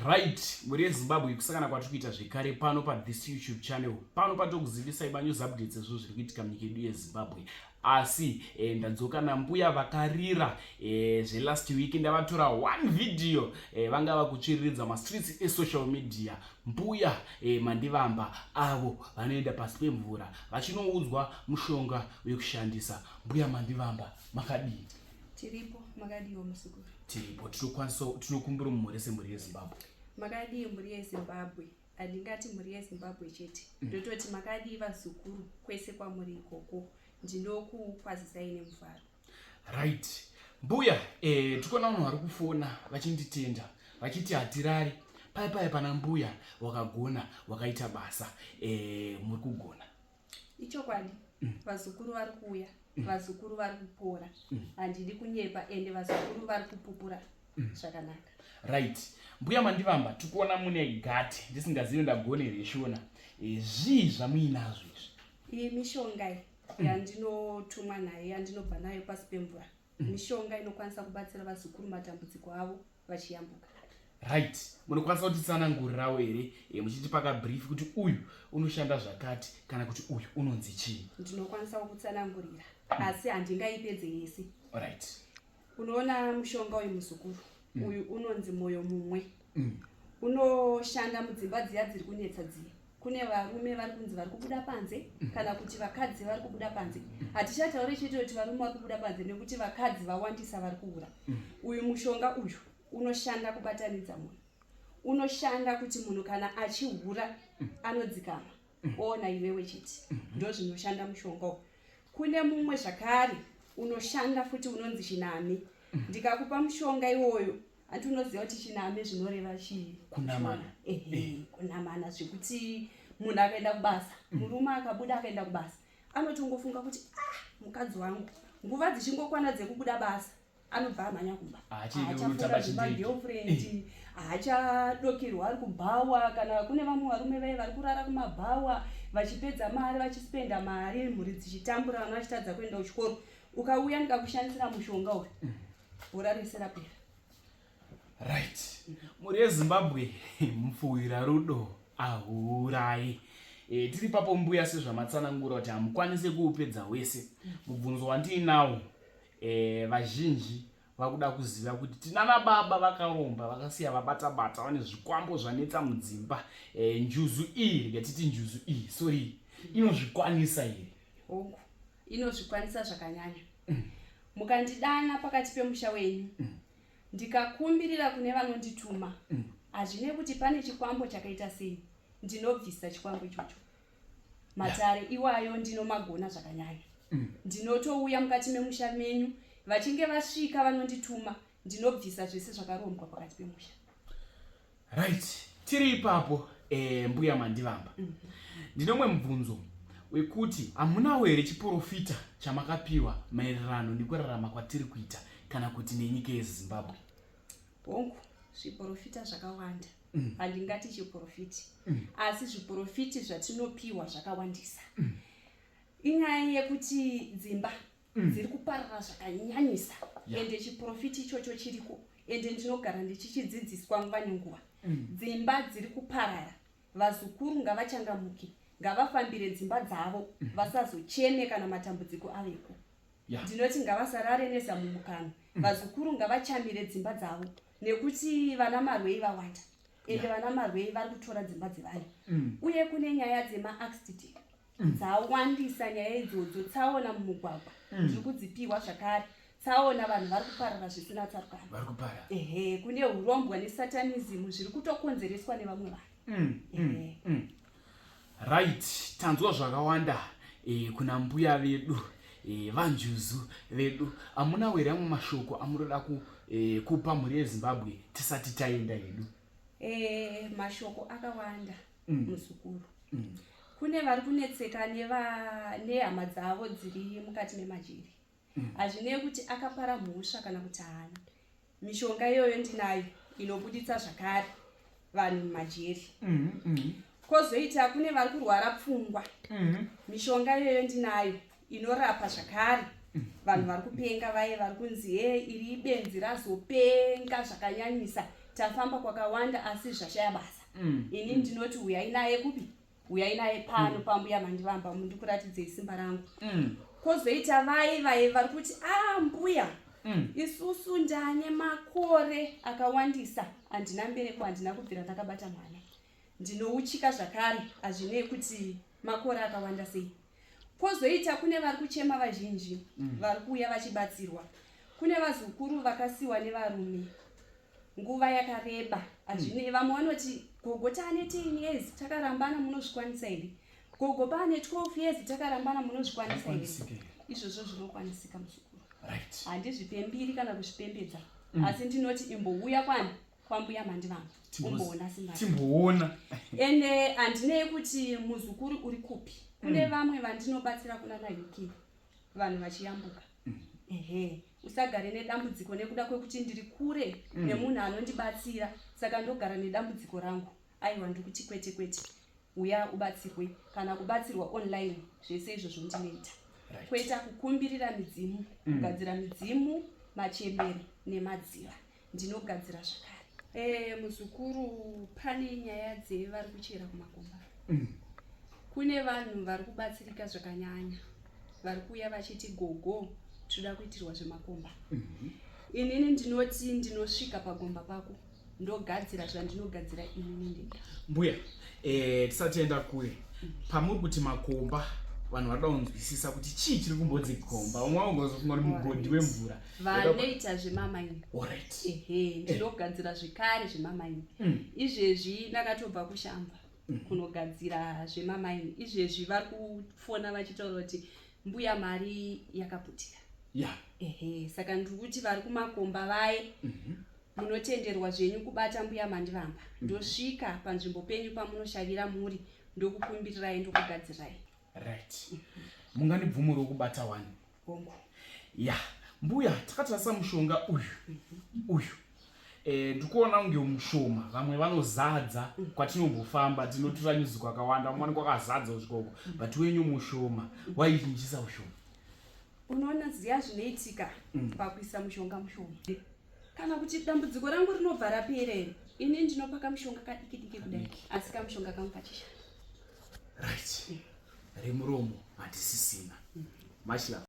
Right, muri Zimbabwe kusakana kwatiri kuita zvekare pano pa this YouTube channel. Pano patokuzivisa news updates zviri kuitika munyika yedu yeZimbabwe. Asi ndadzoka nambuya vakarira zve last week ndavatora one video vanga vakutsviriridza ma streets e social media. Mbuya Mandivamba avo vanoenda pasi pemvura vachinoudzwa mushonga wekushandisa. Mbuya Mandivamba makadii? Tiripo makadiwo musikuru. Tiripo tinokumbira mumhuri semhuri yeZimbabwe. Makadii mhuri yeZimbabwe. Handingati mhuri yeZimbabwe chete. Ndototi makadii vazukuru kwese kwamuri ikoko. Ndinokukwazisai nemufaro. Right. Mbuya, tikona vanhu vari kufona vachinditenda vachiti hatirari pai pana mbuya wakagona wakaita basa muri kugona. Ichokwadi. Vazukuru vari kuuya. Vazukuru vari kupora. Handidi kunyepa ende vazukuru vari kupupura zvakanaka. Right. Mbuya Mandivamba tikuona mune gati ndisingazivi ndagonere shona. Zvii zvamuinazvo izvi? Iyi mishonga yandinotumwa nayo yandinobva nayo pasi pemvura. Mishonga inokwanisa kubatsira vazukuru matambudziko avo vachiyambuka. Right. Munokwanisa kutitsanangurirawo here muchiti paka brief kuti uyu unoshanda zvakati kana kuti uyu unonzi chii? Ndinokwanisa kukutsanangurira asi handingaipedze yese. Alright. Unoona mushonga uyu muzukuru uyu unonzi moyo mumwe. Unoshanda mudzimba dziya dziri kunetsa dziya. Kune varume vari kunzi vari kubuda panze kana kuti vakadzi vari kubuda panze. Hatichatauri chete kuti varume vari kubuda panze nekuti vakadzi vawandisa vari kuura. Uyu mushonga uyu unoshanda kubatanidza munhu. Unoshanda kuti munhu kana achihura anodzikama. Ona iwewe chete. Ndozvinoshanda mushonga uyu. Kune mumwe zvakare unoshanda futi unonzi chinami. Ndikakupa mushonga iwoyo hati unoziva kuti chinami zvinoreva chii? Kunamana. Kunamana zvekuti munhu akaenda kubasa, murume akabuda akaenda kubasa, anotongofunga kuti mukadzi wangu nguva dzichingokwana dzekubuda basa anobva amhanya kumba. Haachafunda zvemagirlfriend, haachadokerwa ari kubhawa kana kune vamwe varume vai vari kurara kumabhawa vachipedza mari vachispenda mari mhuri dzichitambura vana vachitadza kuenda kuchikoro. Ukauya ndikakushandisira mushonga uyu bhora rese rapera. Right. Muri yeZimbabwe mupfuwira rudo ahurai. Tiri papo mbuya sezvamatsanangura kuti hamukwanise kuupedza wese. Mubvunzo wandinawo vazhinji vakuda kuziva kuti tinana baba vakaromba vakasiya vabata-bata vane zvikwambo zvanetsa mudzimba. Njuzu iyi ngatiti njuzu iyi sorry inozvikwanisa here? Hongu inozvikwanisa zvakanyanya. Mukandidana pakati pemusha wenyu ndikakumbirira kune vanondituma hazvine kuti pane chikwambo chakaita sei, ndinobvisa chikwambo ichocho. Matare iwayo ndinomagona zvakanyanya. Ndinotouya mukati memusha menyu vachinge vasvika vanondituma ndinobvisa zvese zvakarombwa pakati pemusha. Right. Tiri ipapo mbuya Mandivamba. Ndinomwe mubvunzo wekuti hamunawo here chiprofita chamakapiwa maererano nekurarama kwatiri kuita kana kuti nenyika yeZimbabwe? Hongu zviprofita zvakawanda. Handingati chiprofiti asi zviprofiti zvatinopiwa zvakawandisa. Inyaya yekuti dzimba dziri kuparara zvakanyanyisa ende chiprofiti ichocho chiriko ende ndinogara ndichichidzidziswa nguva nenguva. Dzimba dziri kuparara, vazukuru ngavachangamuke, ngavafambire dzimba dzavo vasazocheme kana matambudziko aveko. Ndinoti ngavasarare nezamumukano. Vazukuru ngavachamire dzimba dzavo nekuti vana marwei vawanda ende vana marwei vari kutora dzimba dzevana. Uye kune nyaya dzema-accident dzawandisa nyaya idzodzo. Tsaona mumugwagwa ndiri kudzipiwa zvakare. Tsaona vanhu vari kuparara zvisina tsarukano. Kune urombwa nesatanism zviri kutokonzereswa nevamwe vanhu. Right. Tanzwa zvakawanda kuna mbuya vedu vanjuzu vedu. Hamuna here amwe mashoko amunoda kupa mhuri yeZimbabwe tisati taenda hedu? Mashoko akawanda muzukuru. Kune vari kunetseka nehama dzavo dziri mukati memajeri. Hazvine kuti akapara mhosva kana kuti haana. Mishonga iyoyo ndinayo inobuditsa zvakare vanhu mumajeri. Kozoita kune vari kurwara pfungwa. Mishonga iyoyo ndinayo inorapa zvakare vanhu vari kupenga vaye vari kunzi iri benzi razopenga zvakanyanyisa tafamba kwakawanda asi zvashaya basa. Ini ndinoti uyai naye kupi? Uyai naye pano pambuya mandivamba mundikuratidzei simba rangu. Kozoita vai vari kuti mbuya isusu ndane makore akawandisa handina mbereko, handina kubvira ndakabata mwana, ndinouchika zvakare, hazvinei kuti makore akawanda sei. Kozoita kune vari kuchema vazhinji vari kuuya vachibatsirwa. Kune vazukuru vakasiwa nevarume nguva yakareba, hazvinei. Vamwe vanoti gogo taane 10 years takarambana, munozvikwanisa here? Gogo paane 12 years takarambana, munozvikwanisa here? Izvozvo zvinokwanisika muzukuru. Handizvipe mbiri kana kuzvipembedza, asi ndinoti imbouya kwani kwambuya mandivamba umboona simba. Timboona. Ende handinei kuti muzukuru uri kupi. Kune vamwe vandinobatsira kuna UK, vanhu vachiyambuka. Usagare nedambudziko nekuda kwekuti ndiri kure nemunhu anondibatsira, saka ndogara nedambudziko rangu. Aiwa, ndikuti kwete kwete, uya ubatsirwe, kana kubatsirwa online, zvese izvozvo ndinoita. Kweta kukumbirira midzimu, kugadzira midzimu, machembere nemadziva, ndinogadzira zvakare. Muzukuru, pane nyaya dzevari kuchera kumakomba. Kune vanhu vari kubatsirika zvakanyanya, vari kuuya vachiti gogo toda kuitirwa zvemakomba. Inini ndinoti ndinosvika pagomba pako ndogadzira zvandinogadzira inini ndega. Mbuya, tisatienda kure, pamuri kuti makomba, vanhu vanoda kunzwisisa kuti chii chiri kumbodzi komba. Umwe ungozofunga kuti mugodhi wemvura. Vanoita zvemamaini. Ndinogadzira zvikare zvemamaini. Izvezvi ndakatobva kushamba kunogadzira zvemamaini. Izvezvi vari kufona vachitaura kuti mbuya mari yakaputira. Saka ndikuti vari kumakomba vaye munotenderwa zvenyu kubata mbuya mandivamba. Ndosvika panzvimbo penyu pamunoshavira muri, ndokukumbirirai, ndokugadzirai. Mungandibvumira kubata wani. Mbuya, takatarisa mushonga uyu. Ndikuona unge mushoma, vamwe vanozadza kwatinombofamba, tinotora nyuzi kwakawanda, vamwe kwakazadza usviko, but wenyu mushoma. Waichinjisa ushoma. Unoona ziya zvinoitika pakuisa mushonga mushoma. Kana kuti dambudziko rangu rinobva rapera, ini ndinopaka mushonga kadiki diki kudai, asi kamushonga kangu kachishanda. Remuromo hatisisina. Much love.